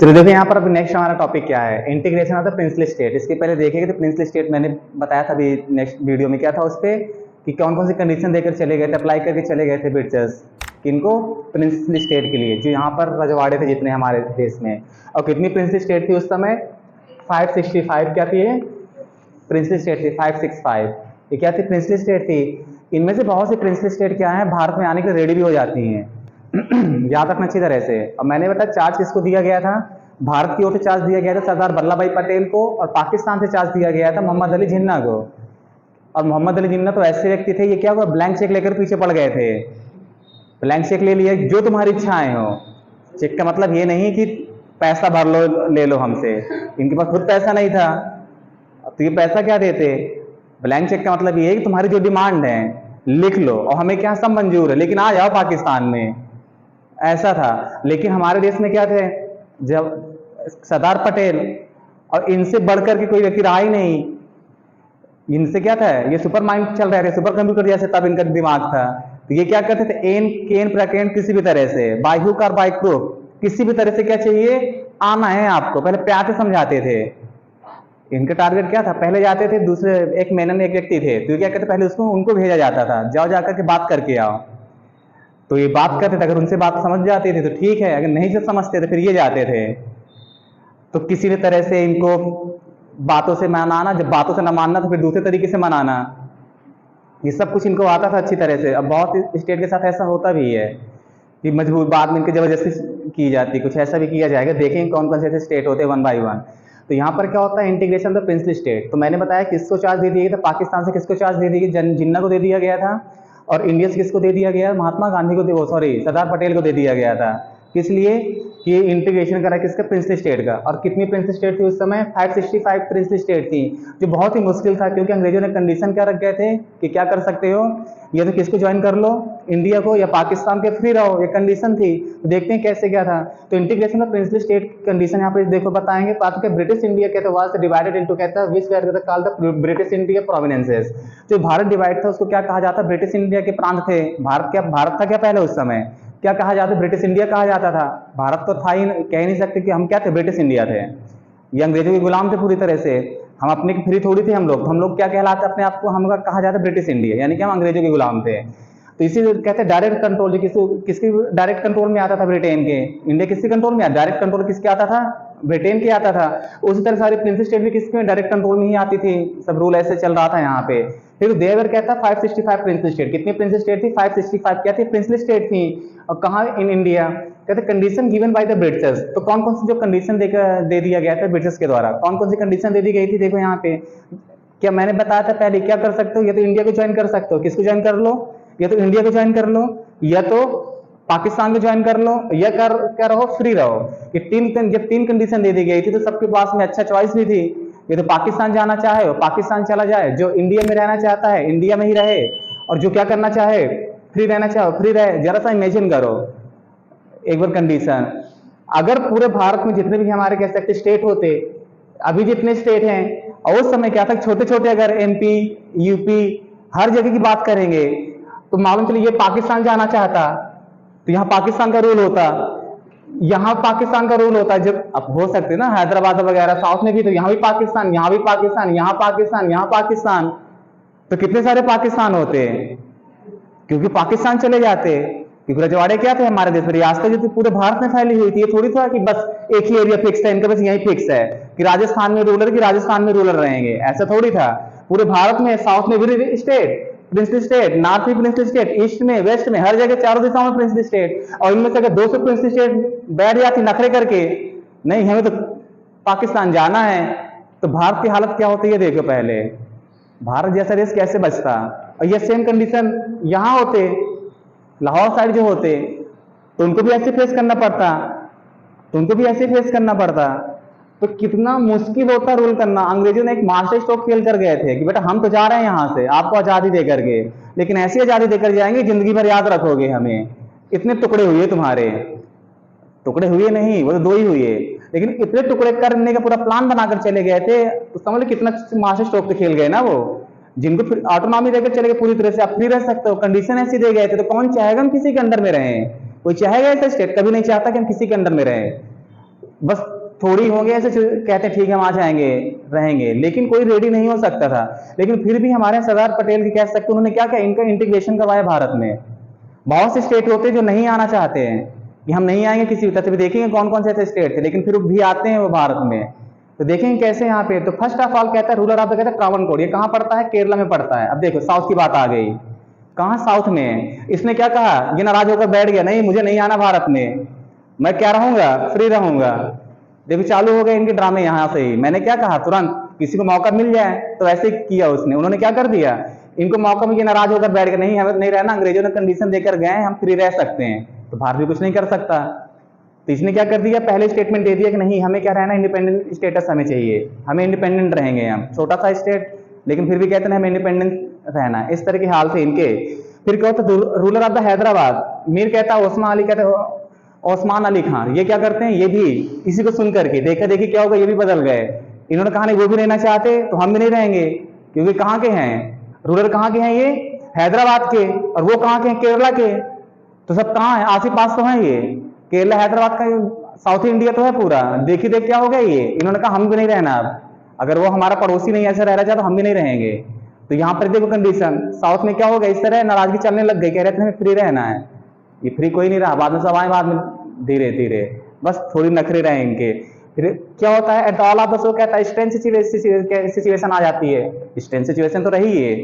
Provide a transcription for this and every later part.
चलो देखो यहाँ पर अब नेक्स्ट हमारा टॉपिक क्या है, integration of the princely state. इसके पहले देखेंगे तो प्रिंसली स्टेट मैंने बताया था अभी नेक्स्ट वीडियो में क्या था उस पर कि कौन कौन सी कंडीशन देकर चले गए थे, अप्लाई करके चले गए थे ब्रिटिशर्स किनको, प्रिंसली स्टेट के लिए, जो यहाँ पर रजवाड़े थे जितने हमारे देश में। और कितनी प्रिंसली स्टेट थी उस समय? 565 क्या थी ये प्रिंसली स्टेट थी, 565। ये क्या थी? प्रिंसली स्टेट थी। इनमें से बहुत सी प्रिंसली स्टेट क्या है, भारत में आने के लिए रेडी भी हो जाती हैं। याद रखना अच्छी तरह से। और मैंने बताया चार्ज किसको दिया गया था, भारत की ओर से चार्ज दिया गया था सरदार वल्लभ भाई पटेल को, और पाकिस्तान से चार्ज दिया गया था मोहम्मद अली जिन्ना को। और मोहम्मद अली जिन्ना तो ऐसे व्यक्ति थे, ये क्या हुआ, ब्लैंक चेक लेकर पीछे पड़ गए थे। ब्लैंक चेक ले लिया, जो तुम्हारी इच्छाएं हो। चेक का मतलब ये नहीं कि पैसा भर लो ले लो हमसे, इनके पास खुद पैसा नहीं था तो ये पैसा क्या देते। ब्लैंक चेक का मतलब ये है कि तुम्हारी जो डिमांड है लिख लो और हमें क्या सब मंजूर है, लेकिन आ जाओ पाकिस्तान में, ऐसा था। लेकिन हमारे देश में क्या थे, जब सरदार पटेल और इनसे बढ़कर के कोई व्यक्ति रहा ही नहीं, इनसे क्या था, ये सुपर माइंड चल रहे थे, सुपर कंप्यूटर जैसे तब इनका दिमाग था। तो ये क्या करते थे, एन केन प्रकेंड किसी भी तरह से, बाय हुक और बाय क्रूक, किसी भी तरह से क्या चाहिए, आना है आपको। पहले प्यार से समझाते थे। इनका टारगेट क्या था, पहले जाते थे दूसरे, एक मेनन एक व्यक्ति थे तो क्या कहते, पहले उसको उनको भेजा जाता था, जाओ जाकर के बात करके आओ। तो ये बात करते थे, अगर उनसे बात समझ जाती थी तो ठीक है, अगर नहीं से समझते थे फिर ये जाते थे। तो किसी भी तरह से इनको बातों से मनाना, जब बातों से न मानना तो फिर दूसरे तरीके से मनाना, ये सब कुछ इनको आता था अच्छी तरह से। अब बहुत स्टेट के साथ ऐसा होता भी है कि मजबूर बाद में इनकी जबरदस्ती की जाती, कुछ ऐसा भी किया जाएगा। देखेंगे कौन कौन से ऐसे स्टेट होते हैं वन बाई वन। तो यहाँ पर क्या होता है, integration of the princely state. तो मैंने बताया किसको चार्ज दे दिया गया था, पाकिस्तान से किसको चार्ज दे दिया गया, जिन्ना को दे दिया गया था। और इंडिया से किसको दे दिया गया, महात्मा गांधी को, सॉरी सरदार पटेल को दे दिया गया था। किस लिए कि इंटीग्रेशन करा किसका, प्रिंसली स्टेट का। और कितनी प्रिंसली स्टेट थी उस समय, 565 प्रिंसली स्टेट थी, जो बहुत ही मुश्किल था क्योंकि अंग्रेजों ने कंडीशन क्या रख गए थे कि क्या कर सकते हो, या तो किसको ज्वाइन कर लो, इंडिया को या पाकिस्तान के फ्री रहो, ये कंडीशन थी। तो देखते हैं कैसे क्या था। तो integration of princely state condition यहाँ पे देखो बताएंगे। तो ब्रिटिश इंडिया कहते वाज डिवाइडेड इनटू, कहता है which were called the British India provinces. जो भारत डिवाइड था उसको क्या कहा जाता, ब्रिटिश इंडिया के प्रांत थे। भारत था क्या पहले उस समय, क्या कहा जाता, ब्रिटिश इंडिया कहा जाता था। भारत तो था ही, कह ही नहीं सकते कि हम क्या थे, ब्रिटिश इंडिया थे। ये अंग्रेजों के गुलाम थे पूरी तरह से, हम अपने की फ्री थोड़ी थे हम लोग। हम लोग क्या कहलाते अपने आप को, हम कहा जाता ब्रिटिश इंडिया, यानी कि हम अंग्रेजों के गुलाम थे। तो इसीलिए कहते हैं डायरेक्ट कंट्रोल, जो किसकी डायरेक्ट कंट्रोल में आता था, ब्रिटेन के। इंडिया किसके कंट्रोल में आता, डायरेक्ट कंट्रोल किसके आता था, ब्रिटेन के आता था। उसी तरह सारी प्रिंसली स्टेट भी किसके डायरेक्ट कंट्रोल में ही आती थी, सब रूल ऐसे चल रहा था यहाँ पे। फिर देवर कहता है 565 प्रिंसली स्टेट। कितनी प्रिंसली स्टेट थी, 565 क्या थी, प्रिंसली स्टेट थी। और कहाँ, इन इंडिया। कहते condition given by the Britishers. तो कौन कौन सी जो कंडीशन दे दिया गया था ब्रिटिश के द्वारा, कौन कौन सी कंडीशन दे दी गई थी, देखो यहाँ पे। क्या मैंने बताया था पहले, क्या कर सकते हो, या तो इंडिया को ज्वाइन कर सकते हो, किसको ज्वाइन कर लो, या तो इंडिया को ज्वाइन कर लो, या तो पाकिस्तान को ज्वाइन कर लो, या क्या रहो, फ्री रहो। ये जब तीन कंडीशन दे दी गई थी तो सबके पास में अच्छा चॉइस भी थी। ये तो पाकिस्तान जाना चाहे हो पाकिस्तान चला जाए, जो इंडिया में रहना चाहता है इंडिया में ही रहे, और जो क्या करना चाहे, फ्री रहना चाहे फ्री रहे। जरा सा इमेजिन करो एक बार कंडीशन, अगर पूरे भारत में जितने भी हमारे कह सकते स्टेट होते, अभी जितने स्टेट हैं, और उस समय क्या था, छोटे छोटे, अगर एमपी यूपी हर जगह की बात करेंगे तो मालूम चलिए ये पाकिस्तान जाना चाहता तो यहाँ पाकिस्तान का रूल होता, यहाँ पाकिस्तान का रूल होता। जब अब हो सकते ना हैदराबाद वगैरह साउथ में भी, तो यहाँ भी पाकिस्तान, यहाँ भी पाकिस्तान, यहाँ पाकिस्तान, यहाँ पाकिस्तान, तो कितने सारे पाकिस्तान होते हैं, क्योंकि पाकिस्तान चले जाते। क्योंकि रजवाड़े क्या थे हमारे देश में, रियासतें जो पूरे भारत में फैली हुई थी। ये थोड़ी था कि बस एक ही एरिया फिक्स है इनका, बस यही फिक्स है कि राजस्थान में रूलर की राजस्थान में रूलर रहेंगे, ऐसा थोड़ी था। पूरे भारत में साउथ में भी स्टेट प्रिंसली स्टेट, नॉर्थ में प्रिंसली स्टेट, ईस्ट में वेस्ट में हर जगह चारों दिशाओं में प्रिंसली स्टेट। और इनमें से अगर 200 प्रिंसली स्टेट बैठ जाती नखरे करके, नहीं हमें तो पाकिस्तान जाना है, तो भारत की हालत क्या होती है देखो पहले, भारत जैसा देश कैसे बचता। और ये सेम कंडीशन यहाँ होते, लाहौर साइड जो होते तो उनको भी ऐसे फेस करना पड़ता, तो कितना मुश्किल होता रूल करना। अंग्रेजों ने एक मास्टर स्ट्रोक खेल कर गए थे कि बेटा हम तो जा रहे हैं यहाँ से आपको आजादी दे करके, लेकिन ऐसी आजादी देकर जाएंगे जिंदगी भर याद रखोगे हमें। इतने टुकड़े हुए तुम्हारे, टुकड़े हुए नहीं, वो तो 2 ही हुए, लेकिन इतने टुकड़े करने का पूरा प्लान बनाकर चले गए थे। तो समझ लो कितना मास्टर स्ट्रोक खेल गए ना वो, जिनको फिर ऑटोनॉमी देकर चले गए पूरी तरह से, आप फ्री रह सकते हो, कंडीशन ऐसी दे गए थे। तो कौन चाहेगा हम किसी के अंडर में रहें, कोई चाहेगा ऐसा स्टेट, कभी नहीं चाहता कि हम किसी के अंडर में रहें। बस थोड़ी होंगे ऐसे कहते हैं ठीक है हम आ जाएंगे रहेंगे, लेकिन कोई रेडी नहीं हो सकता था। लेकिन फिर भी हमारे सरदार पटेल की कह सकते उन्होंने क्या किया, इनका इंटीग्रेशन करवाया भारत में। बहुत से स्टेट होते हैं जो नहीं आना चाहते हैं कि हम नहीं आएंगे किसी भी, देखेंगे कौन कौन से ऐसे स्टेट थे, लेकिन फिर भी आते हैं वो भारत में। तो देखेंगे कैसे यहाँ पे, तो फर्स्ट ऑफ ऑल कहता है रूलर ऑफ द, कहता है त्रावणकोर। ये कहाँ पड़ता है, केरला में पड़ता है। अब देखो साउथ की बात आ गई, कहाँ साउथ में। इसने क्या कहा, ये नाराज होकर बैठ गया, नहीं मुझे नहीं आना भारत में, मैं क्या रहूंगा, फ्री रहूंगा। देखो चालू हो गए इनके ड्रामे यहाँ से ही। मैंने क्या कहा, तुरंत किसी को मौका मिल जाए तो ऐसे किया उसने। उन्होंने क्या कर दिया, इनको मौका मिल, नाराज होकर बैठ गए, नहीं हमें नहीं रहना, अंग्रेजों ने कंडीशन देकर गए हम फ्री रह सकते हैं, तो भारत भी कुछ नहीं कर सकता। तो इसने क्या कर दिया, पहले स्टेटमेंट दे दिया कि नहीं हमें क्या रहना, इंडिपेंडेंट स्टेटस हमें चाहिए, हमें इंडिपेंडेंट रहेंगे हम, छोटा सा स्टेट लेकिन फिर भी कहते हैं हमें इंडिपेंडेंट रहना। इस तरह के हाल थे इनके। फिर क्या होता है, ruler of the Hyderabad, Mir कहता है ओस्मान अली, कहते हैं ओस्मान अली खान, ये क्या करते हैं, ये भी इसी को सुन करके देखा देखी क्या होगा, ये भी बदल गए। इन्होंने कहा नहीं वो भी रहना चाहते तो हम भी नहीं रहेंगे, क्योंकि कहाँ के हैं रूलर, कहाँ के हैं ये, हैदराबाद के, और वो कहाँ के हैं, केरला के। तो सब कहाँ है, आस पास तो है, ये केरला हैदराबाद का साउथ इंडिया तो है पूरा। देखिए देख क्या हो गया ये, इन्होंने कहा हम भी नहीं रहना अब, अगर वो हमारा पड़ोसी नहीं ऐसा रह रहा तो हम भी नहीं रहेंगे। तो यहाँ पर देखो कंडीशन, साउथ में क्या हो गया, इस तरह नाराजगी चलने लग गई, कह रहे थे हमें फ्री रहना है, ये फ्री कोई नहीं रहा, बाद में सब आए, बाद में धीरे धीरे बस थोड़ी नखरे रहे इनके। फिर क्या होता है, at all of the show कहता है स्ट्रेंथ सिचुएशन आ जाती है। स्ट्रेंथ सिचुएशन तो रही है,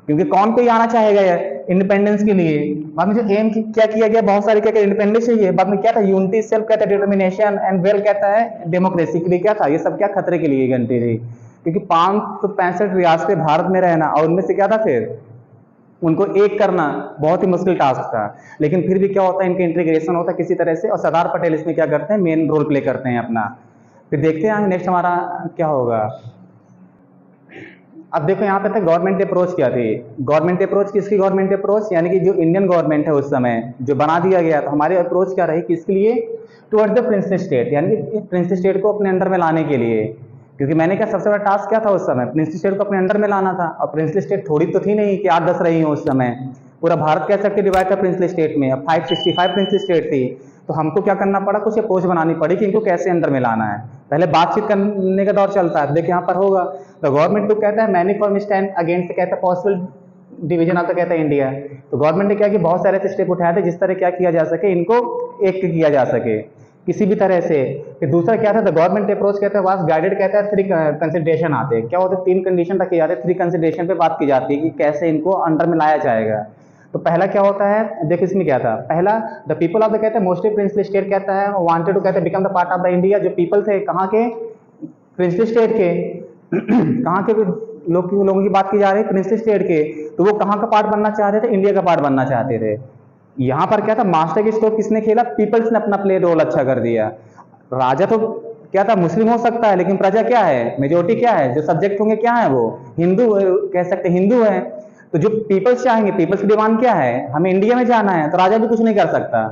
क्योंकि कौन कोई आना चाहेगा इंडिपेंडेंस के लिए। बाद में जो एम क्या किया गया, बहुत सारे क्या इंडिपेंडेंस चाहिए, बाद में क्या था, यूनिटी सेल्फ कहता है, डिटर्मिनेशन एंड वेल कहता है डेमोक्रेसी के लिए क्या था, ये सब क्या खतरे के लिए घंटे थी, क्योंकि 565 रियासतें भारत में रहना, और उनमें से क्या था फिर उनको एक करना बहुत ही मुश्किल टास्क था। लेकिन फिर भी क्या होता है, इनका इंटीग्रेशन होता है किसी तरह से, और सरदार पटेल इसमें क्या करते हैं, मेन रोल प्ले करते हैं अपना। फिर देखते हैं नेक्स्ट हमारा क्या होगा। अब देखो यहाँ पे था गवर्नमेंट अप्रोच क्या थी, गवर्नमेंट अप्रोच किसकी, गवर्नमेंट अप्रोच यानी कि जो इंडियन गवर्नमेंट है उस समय जो बना दिया गया, तो हमारी अप्रोच क्या रही, किसके लिए, टुवर्ड्स द प्रिंसली स्टेट, यानी कि प्रिंसली स्टेट को अपने अंडर में लाने के लिए। क्योंकि मैंने क्या सबसे बड़ा टास्क क्या था उस समय, प्रिंसली स्टेट को अपने अंडर में लाना था। और प्रिंसली स्टेट थोड़ी तो थी नहीं कि 8-10 रही हो उस समय, पूरा भारत कह सकते डिवाइड था प्रिंसली स्टेट में। अब 565 प्रिंसली स्टेट थी, तो हमको क्या करना पड़ा, कुछ अप्रोच बनानी पड़ी कि इनको कैसे अंदर में लाना है। पहले बातचीत करने का दौर चलता है, देखिए यहाँ पर होगा तो गवर्नमेंट को कहता है मैनी फॉर्म स्टैंड अगेंस्ट, कहता है पॉसिबल डिवीजन ऑफ, कहता है इंडिया। तो गवर्नमेंट ने क्या कि बहुत सारे ऐसे स्टेप उठाए थे जिस तरह क्या किया जा सके, इनको एक किया जा सके किसी भी तरह से। फिर दूसरा क्या था, द गवर्नमेंट अप्रोच कहते हैं वाज गाइडेड, कहता है 3 कंसिडरेशन आते हैं, क्या होते हैं 3 कंडीशन रखे जाते हैं, 3 कंसिडरेशन पे बात की जाती है कि कैसे इनको अंडर में लाया जाएगा। तो पहला क्या होता है, देखो इसमें क्या था, पहला द पीपल ऑफ द, कहते हैं मोस्टली प्रिंसली स्टेट, कहता है वांटेड टू, कहते हैं become the part of the India. जो पीपल थे कहाँ के, प्रिंसली स्टेट के कहाँ के लोगों की बात की जा रही है, प्रिंसली स्टेट के, तो वो कहाँ का पार्ट बनना चाहते थे, इंडिया का पार्ट बनना चाहते थे। यहाँ पर क्या था, मास्टर की स्ट्रोक किसने खेला, पीपल्स ने अपना प्ले रोल अच्छा कर दिया। राजा तो क्या था, मुस्लिम हो सकता है, लेकिन प्रजा क्या है, मेजोरिटी क्या है, जो सब्जेक्ट होंगे क्या है, वो हिंदू कह सकते हिंदू है। तो जो पीपल्स चाहेंगे, पीपल्स की डिमांड क्या है, हमें इंडिया में जाना है, तो राजा भी कुछ नहीं कर सकता,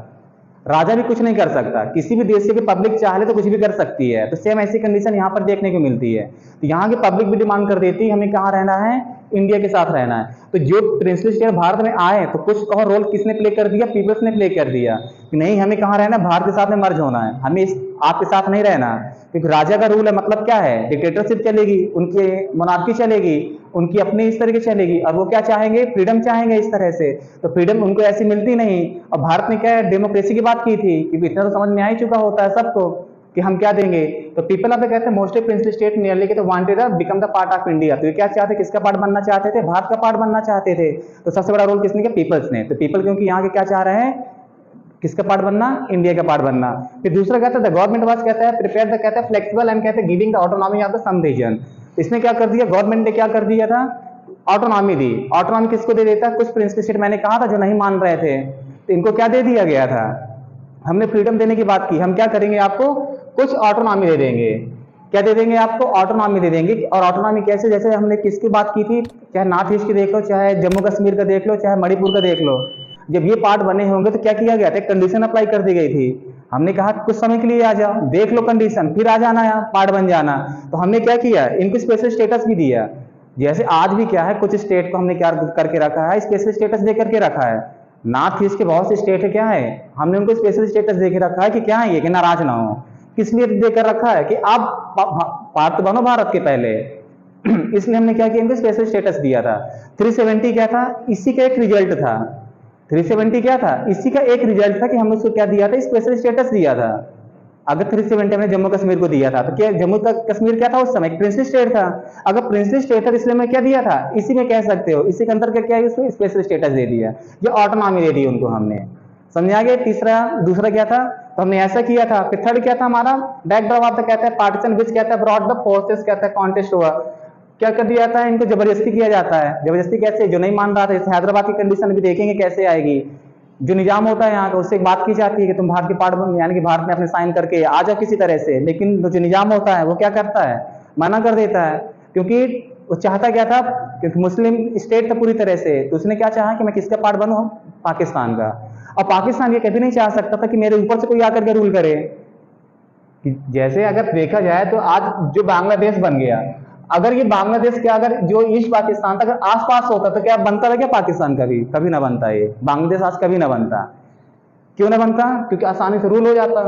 राजा भी कुछ नहीं कर सकता। किसी भी देश की पब्लिक चाह ले तो कुछ भी कर सकती है। तो सेम ऐसी कंडीशन यहाँ पर देखने को मिलती है। तो यहाँ की पब्लिक भी डिमांड कर देती है हमें कहाँ रहना है, इंडिया के साथ रहना है। तो जो प्रिंसली स्टेट भारत में आए तो कुछ कहो रोल किसने प्ले कर दिया, पीपल्स ने प्ले कर दिया कि नहीं हमें कहाँ रहना, भारत के साथ में मर्ज होना है, हमें आपके साथ नहीं रहना। क्योंकि राजा का रूल है, मतलब क्या है, डिक्टेटरशिप चलेगी, उनकी मोनार्की चलेगी, उनकी अपनी इस तरह की चलेगी, और वो क्या चाहेंगे, फ्रीडम चाहेंगे इस तरह से। तो फ्रीडम उनको ऐसी मिलती नहीं। और भारत ने क्या है, डेमोक्रेसी की बात की थी, क्योंकि इतना तो समझ में आ ही चुका होता है सबको कि हम क्या देंगे। तो पीपल ऑफ द, कहते हैं मोस्टली प्रिंसली स्टेट नियरली, तो wanted become the part of India. तो ये क्या चाहते, किसका पार्ट बनना चाहते थे, भारत का पार्ट बनना चाहते थे। तो सबसे बड़ा रोल किसने किया, पीपल्स ने। तो पीपल क्योंकि यहाँ के क्या चाह रहे हैं, किसका पार्ट बनना, इंडिया का पार्ट बनना। फिर दूसरा कहता है द गवर्नमेंट वाज, कहता है प्रिपेयर द, कहता है फ्लेक्सिबल एंड, कहते हैं giving the autonomy of the some region. इसने क्या कर दिया, गवर्नमेंट ने क्या कर दिया था, ऑटोनॉमी दी। ऑटोनॉमी किसको दे देता है, कुछ प्रिंसली स्टेट मैंने कहा था जो नहीं मान रहे थे, तो इनको क्या दे दिया गया था, हमने फ्रीडम देने की बात की, हम क्या करेंगे, आपको कुछ ऑटोनॉमी दे देंगे। क्या दे देंगे, आपको ऑटोनॉमी दे देंगे। और ऑटोनॉमी कैसे, जैसे हमने किसकी बात की थी, चाहे नॉर्थ ईस्ट की देख लो, चाहे जम्मू कश्मीर का देख लो, चाहे मणिपुर का देख लो, जब ये पार्ट बने होंगे तो क्या किया गया था, कंडीशन अप्लाई कर दी गई थी। हमने कहा कुछ समय के लिए आ जाओ, देख लो कंडीशन, फिर आ जाना यहाँ पार्ट बन जाना। तो हमने क्या किया, इनको स्पेशल स्टेटस भी दिया। जैसे आज भी क्या है, कुछ स्टेट को हमने क्या करके रखा है, स्पेशल स्टेटस दे करके रखा है। नॉर्थ ईस्ट के बहुत से स्टेट है, क्या है, हमने उनको स्पेशल स्टेटस दे के रखा है कि क्या है ये, कि नाराज ना हो, किस लिए देकर रखा है कि आप पार्ट बनो भारत के पहले। इसलिए हमने क्या किया, इनको स्पेशल स्टेटस दिया था। 370 क्या था, इसी का एक रिजल्ट था। 370 क्या था, इसी का एक रिजल्ट था कि हमने उसको क्या दिया था, स्पेशल स्टेटस दिया था। अगर 370 हमने जम्मू कश्मीर को दिया था तो क्या जम्मू कश्मीर क्या था उस समय, प्रिंसली स्टेट था। अगर प्रिंसली स्टेट था इसलिए मैं क्या दिया था, इसी में कह सकते हो, इसी के अंदर क्या है, उसको स्पेशल स्टेटस दे दिया, ये ऑटोनॉमी दे दी उनको हमने। समझा गया। तीसरा, दूसरा क्या था, तो हमने ऐसा किया था। फिर थर्ड क्या था हमारा, बैकड्रॉप ऑफ द कहता है पार्टीशन विच कहता है ब्रॉड द फोर्सेस कहता है कॉन्टेस्ट हुआ। क्या कर दिया था, इनको जबरदस्ती किया जाता है। जबरदस्ती कैसे, जो नहीं मान रहा था, जैसे हैदराबाद की कंडीशन भी देखेंगे कैसे आएगी। जो निजाम होता है यहाँ का, उससे एक बात की जाती है कि तुम भारत के पार्ट यानी कि भारत में अपने साइन करके आ जाओ किसी तरह से, लेकिन जो निजाम होता है वो क्या करता है, मना कर देता है। क्योंकि वो चाहता क्या था, क्योंकि मुस्लिम स्टेट था पूरी तरह से, तो उसने क्या चाहा कि मैं किसका पार्ट बनूं, पाकिस्तान का। और पाकिस्तान ये कभी नहीं चाह सकता था कि मेरे ऊपर से कोई आकर के रूल करे। जैसे अगर देखा जाए तो आज जो बांग्लादेश बन गया, अगर ये बांग्लादेश के अगर जो ईस्ट पाकिस्तान था अगर आसपास होता तो क्या बनता था क्या पाकिस्तान, कभी कभी ना बनता। ये बांग्लादेश आज कभी ना बनता। क्यों ना बनता, क्योंकि आसानी से रूल हो जाता।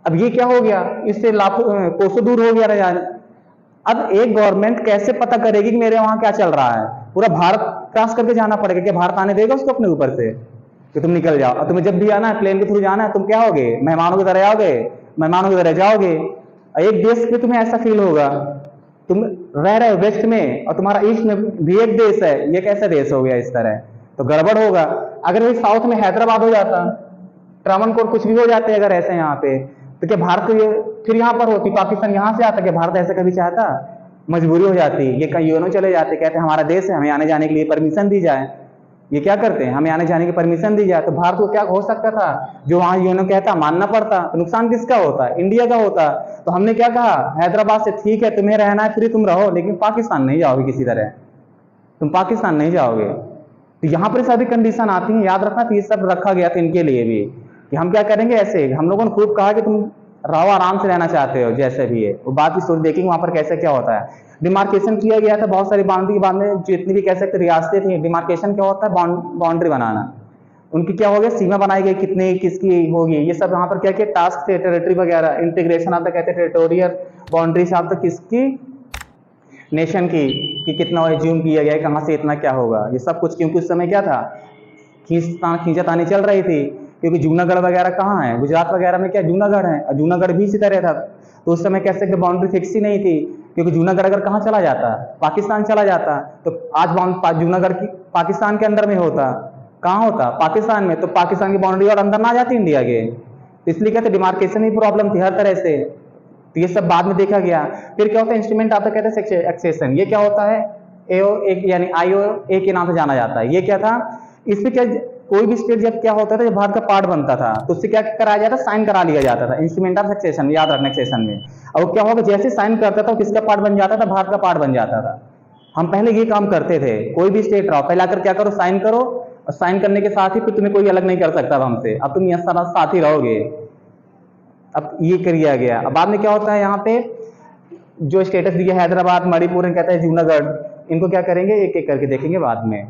अब ये क्या हो गया, इससे लाखों कोसों दूर हो गया यार। अब एक गवर्नमेंट कैसे पता करेगी कि मेरे वहां क्या चल रहा है, पूरा भारत क्रॉस करके जाना पड़ेगा। क्या भारत आने देगा उसको अपने ऊपर से कि तुम निकल जाओ। और तुम्हें जब भी आना है प्लेन के थ्रू जाना है, तुम क्या होगे, मेहमानों की तरह आओगे, मेहमानों की तरह जाओगे। एक देश में तुम्हें ऐसा फील होगा, तुम रह रहे हो वेस्ट में और तुम्हारा ईस्ट में भी एक देश है, ये कैसा देश हो गया इस तरह, तो गड़बड़ होगा। अगर ये साउथ में हैदराबाद हो जाता, ट्रावनकोर कुछ भी हो जाते अगर ऐसे यहाँ पे, तो क्या भारत ये फिर यहाँ पर होती, पाकिस्तान यहाँ से आता, क्या भारत ऐसा कभी चाहता, मजबूरी हो जाती। ये कहीं यूएनओ चले जाते, कहते हमारा देश है, हमें आने जाने के लिए परमिशन दी जाए। ये क्या करते हैं, हमें आने जाने की परमिशन दी जाए। तो भारत को क्या हो सकता था, जो वहां यूएनओ कहता मानना पड़ता। तो नुकसान किसका होता है, इंडिया का होता। तो हमने क्या कहा, हैदराबाद से ठीक है तुम्हें रहना है फ्री तुम रहो, लेकिन पाकिस्तान नहीं जाओगे किसी तरह, तुम पाकिस्तान नहीं जाओगे। तो यहाँ पर सभी कंडीशन आती हैं, याद रखना। तो ये सब रखा गया था इनके लिए भी कि हम क्या करेंगे ऐसे। हम लोगों ने खूब कहा कि तुम रहो, आराम से रहना चाहते हो जैसे भी है, वो बात भी सोच देखेंगे वहां पर कैसे क्या होता है। डिमार्केशन किया गया था बहुत सारी बाउंड्री के बाद में, जितनी भी कह सकते रियासतें थी। डिमार्केशन क्या होता है, बाउंड्री बनाना। उनकी क्या हो गया, सीमा बनाई गई, कितनी किसकी होगी, ये सब वहां पर क्या किया, टास्क थे, टेरिटरी वगैरह, इंटीग्रेशन आप कहते हैं टेरिटोरियल बाउंड्री से आप तक किसकी, नेशन की, कि कितना एज्यूम किया गया, कहाँ से इतना क्या होगा, ये सब कुछ। क्योंकि उस समय क्या था, खींचातानी चल रही थी। क्योंकि जूनागढ़ वगैरह कहाँ है, गुजरात वगैरह में क्या जूनागढ़ है, और जूनागढ़ भी इसी तरह था। तो उस समय कह सकते बाउंड्री फिक्स ही नहीं थी। क्योंकि जूनागढ़ अगर कहाँ चला जाता, पाकिस्तान चला जाता, तो आज जूनागढ़ की पाकिस्तान के अंदर में होता, कहाँ होता, पाकिस्तान में। तो पाकिस्तान की बाउंड्री और अंदर ना जाती इंडिया के, इसलिए कहते डिमार्केशन ही प्रॉब्लम थी हर तरह से। तो ये सब बाद में देखा गया। फिर क्या होता है, इंस्ट्रूमेंट आता कहते हैं एक्सेशन। ये क्या होता है, एओ एक यानी IOA के नाम से जाना जाता है। ये क्या था, इसमें क्या, कोई भी स्टेट जब क्या होता था, जब भारत का पार्ट बनता था तो उससे क्या कराया जाता, साइन करा लिया जाता था, इंस्ट्रूमेंट ऑफ सक्सेशन, याद रखना सेशन में। और क्या होगा, जैसे साइन करता था किसका पार्ट बन जाता था, भारत का पार्ट बन जाता था। हम पहले ये काम करते थे, कोई भी स्टेट रहो पहले आकर क्या करो, साइन करो, और साइन करने के साथ ही फिर तुम्हें कोई अलग नहीं कर सकता हमसे, अब तुम यहाँ साथ ही रहोगे। अब ये किया गया। अब बाद में क्या होता है, यहाँ पे जो स्टेटस दिया हैदराबाद, मणिपुर, कहता है जूनागढ़, इनको क्या करेंगे, एक एक करके देखेंगे बाद में।